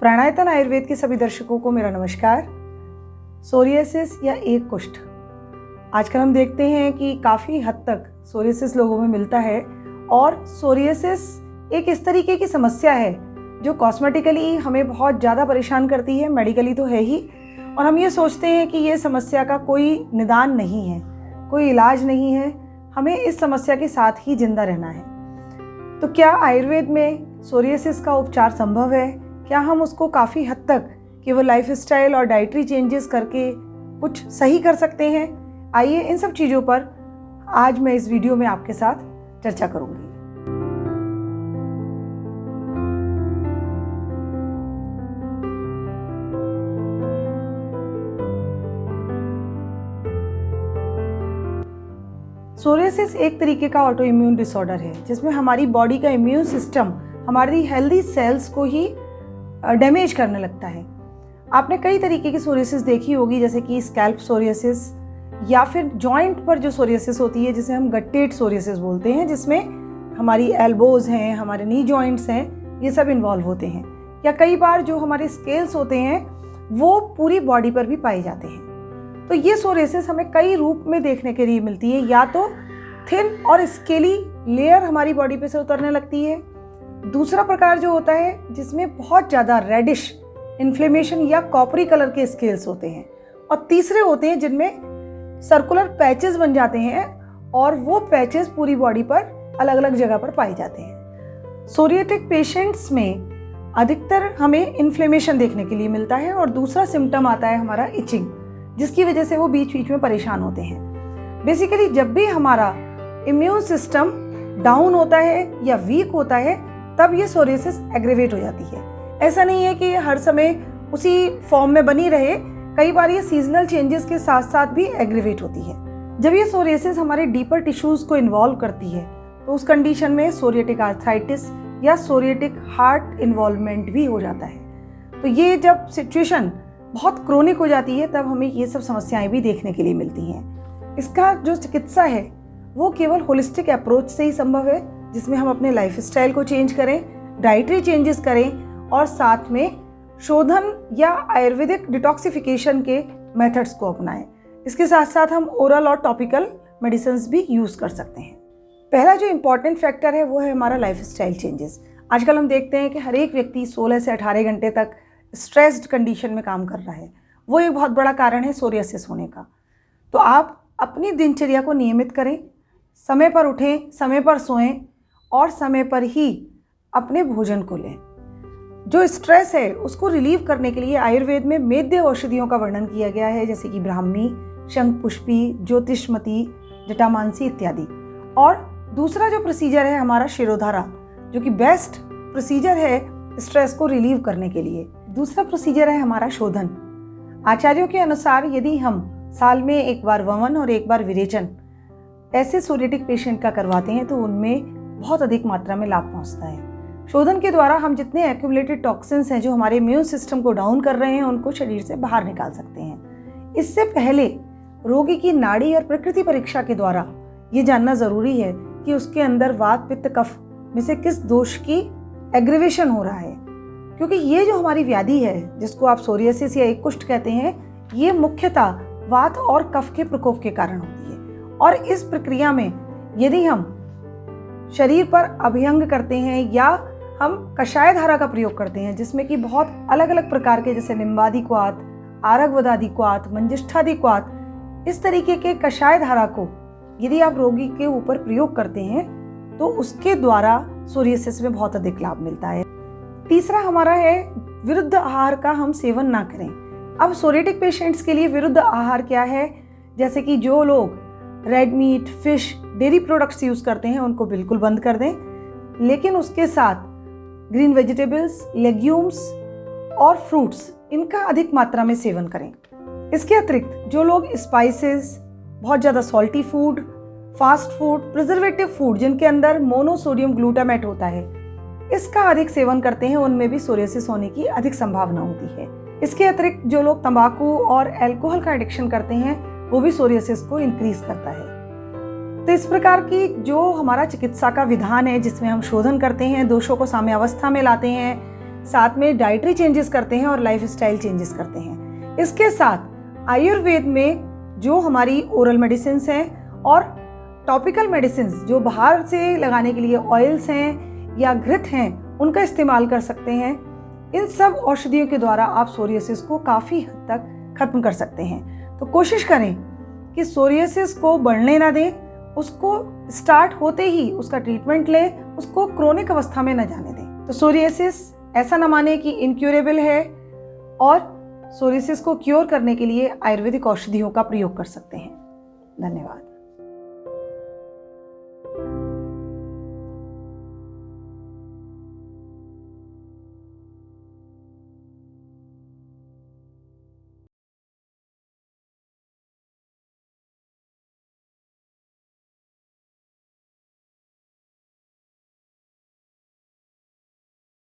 प्राणायतन आयुर्वेद के सभी दर्शकों को मेरा नमस्कार। सोरियासिस या एक कुष्ठ आजकल हम देखते हैं कि काफ़ी हद तक सोरियासिस लोगों में मिलता है और सोरियासिस एक इस तरीके की समस्या है जो कॉस्मेटिकली हमें बहुत ज़्यादा परेशान करती है, मेडिकली तो है ही, और हम ये सोचते हैं कि ये समस्या का कोई निदान नहीं है, कोई इलाज नहीं है, हमें इस समस्या के साथ ही जिंदा रहना है। तो क्या आयुर्वेद में सोरियासिस का उपचार संभव है? क्या हम उसको काफ़ी हद तक केवल लाइफस्टाइल और डाइटरी चेंजेस करके कुछ सही कर सकते हैं? आइए इन सब चीज़ों पर आज मैं इस वीडियो में आपके साथ चर्चा करूंगी। सोरियासिस एक तरीके का ऑटो इम्यून डिसऑर्डर है जिसमें हमारी बॉडी का इम्यून सिस्टम हमारी हेल्दी सेल्स को ही डैमेज करने लगता है। आपने कई तरीके की सोरियासिस देखी होगी, जैसे कि स्कैल्प सोरियासिस या फिर जॉइंट पर जो सोरियासिस होती है जिसे हम गट्टेड सोरियासिस बोलते हैं, जिसमें हमारी एल्बोज़ हैं, हमारे नी जॉइंट्स हैं, ये सब इन्वॉल्व होते हैं। या कई बार जो हमारे स्केल्स होते हैं वो पूरी बॉडी पर भी पाए जाते हैं। तो ये सोरियासिस हमें कई रूप में देखने के लिए मिलती है। या तो थिन और स्केली लेयर हमारी बॉडी पे से उतरने लगती है। दूसरा प्रकार जो होता है जिसमें बहुत ज़्यादा रेडिश इन्फ्लेमेशन या कॉपरी कलर के स्केल्स होते हैं। और तीसरे होते हैं जिनमें सर्कुलर पैचेस बन जाते हैं और वो पैचेस पूरी बॉडी पर अलग अलग जगह पर पाए जाते हैं। सोरियाटिक पेशेंट्स में अधिकतर हमें इन्फ्लेमेशन देखने के लिए मिलता है और दूसरा सिम्टम आता है हमारा इचिंग, जिसकी वजह से वो बीच बीच में परेशान होते हैं। बेसिकली जब भी हमारा इम्यून सिस्टम डाउन होता है या वीक होता है तब ये सोरियासिस एग्रेवेट हो जाती है। ऐसा नहीं है कि ये हर समय उसी फॉर्म में बनी रहे, कई बार ये सीजनल चेंजेस के साथ साथ भी एग्रेवेट होती है। जब ये सोरियासिस हमारे डीपर टिश्यूज़ को इन्वॉल्व करती है तो उस कंडीशन में सोरियाटिक आर्थराइटिस या सोरियाटिक हार्ट इन्वॉल्वमेंट भी हो जाता है। तो ये जब सिचुएशन बहुत क्रोनिक हो जाती है तब हमें ये सब समस्याएं भी देखने के लिए मिलती हैं। इसका जो चिकित्सा है वो केवल होलिस्टिक अप्रोच से ही संभव है, जिसमें हम अपने लाइफस्टाइल को चेंज करें, डाइटरी चेंजेस करें और साथ में शोधन या आयुर्वेदिक डिटॉक्सिफिकेशन के मेथड्स को अपनाएं। इसके साथ साथ हम ओरल और टॉपिकल मेडिसिन्स भी यूज़ कर सकते हैं। पहला जो इम्पॉर्टेंट फैक्टर है वो है हमारा लाइफस्टाइल चेंजेस। आजकल हम देखते हैं कि हर एक व्यक्ति 16 से 18 घंटे तक स्ट्रेस्ड कंडीशन में काम कर रहा है। वो एक बहुत बड़ा कारण है सोरियासिस होने का। तो आप अपनी दिनचर्या को नियमित करें, समय पर उठें, समय पर सोएं और समय पर ही अपने भोजन को लें। जो स्ट्रेस है उसको रिलीव करने के लिए आयुर्वेद में मेद्य औषधियों का वर्णन किया गया है, जैसे कि ब्राह्मी, शंखपुष्पी, ज्योतिषमती, जटामांसी इत्यादि। और दूसरा जो प्रोसीजर है हमारा शिरोधारा, जो कि बेस्ट प्रोसीजर है स्ट्रेस को रिलीव करने के लिए। दूसरा प्रोसीजर है हमारा शोधन। आचार्यों के अनुसार यदि हम साल में एक बार वमन और एक बार विरेचन ऐसे सोरियाटिक पेशेंट का करवाते हैं तो उनमें बहुत अधिक मात्रा में लाभ पहुंचता है। शोधन के द्वारा हम जितने एक्यूमुलेटेड टॉक्सिन्स हैं जो हमारे इम्यून सिस्टम को डाउन कर रहे हैं उनको शरीर से बाहर निकाल सकते हैं। इससे पहले रोगी की नाड़ी और प्रकृति परीक्षा के द्वारा ये जानना ज़रूरी है कि उसके अंदर वात पित्त कफ में से किस दोष की एग्रीवेशन हो रहा है, क्योंकि ये जो हमारी व्याधि है जिसको आप सोरियासिस या एक कुष्ठ कहते हैं, ये मुख्यतः वात और कफ के प्रकोप के कारण होती है। और इस प्रक्रिया में यदि हम शरीर पर अभ्यंग करते हैं या हम कषाय धारा का प्रयोग करते हैं, जिसमें कि बहुत अलग अलग प्रकार के जैसे निम्बादि क्वाथ, आरगवदादि क्वाथ, मंजिष्ठादि क्वाथ, इस तरीके के कषाय धारा को यदि आप रोगी के ऊपर प्रयोग करते हैं तो उसके द्वारा सोरियासिस में बहुत अधिक लाभ मिलता है। तीसरा हमारा है विरुद्ध आहार का हम सेवन ना करें। अब सोरियाटिक पेशेंट्स के लिए विरुद्ध आहार क्या है? जैसे कि जो लोग red meat, fish, dairy products use करते हैं उनको बिल्कुल बंद कर दें, लेकिन उसके साथ ग्रीन वेजिटेबल्स, लेग्यूम्स और फ्रूट्स इनका अधिक मात्रा में सेवन करें। इसके अतिरिक्त जो लोग स्पाइसेस, बहुत ज़्यादा salty food, fast food, preservative food जिनके अंदर मोनोसोडियम ग्लूटामेट होता है, इसका अधिक सेवन करते हैं, उनमें भी सोरियासिस होने की अधिक संभावना होती है। इसके अतिरिक्त जो लोग तंबाकू और अल्कोहल का एडिक्शन करते हैं वो भी सोरियासिस को इंक्रीज करता है। तो इस प्रकार की जो हमारा चिकित्सा का विधान है जिसमें हम शोधन करते हैं, दोषों को साम्यावस्था में लाते हैं, साथ में डाइटरी चेंजेस करते हैं और लाइफस्टाइल चेंजेस करते हैं। इसके साथ आयुर्वेद में जो हमारी ओरल मेडिसिन हैं और टॉपिकल मेडिसिन जो बाहर से लगाने के लिए ऑयल्स हैं या घृत हैं, उनका इस्तेमाल कर सकते हैं। इन सब औषधियों के द्वारा आप सोरियासिस को काफ़ी हद तक ख़त्म कर सकते हैं। तो कोशिश करें कि सोरियासिस को बढ़ने ना दें, उसको स्टार्ट होते ही उसका ट्रीटमेंट लें, उसको क्रोनिक अवस्था में न जाने दें। तो सोरियासिस ऐसा ना माने कि इनक्यूरेबल है, और सोरियासिस को क्योर करने के लिए आयुर्वेदिक औषधियों का प्रयोग कर सकते हैं। धन्यवाद।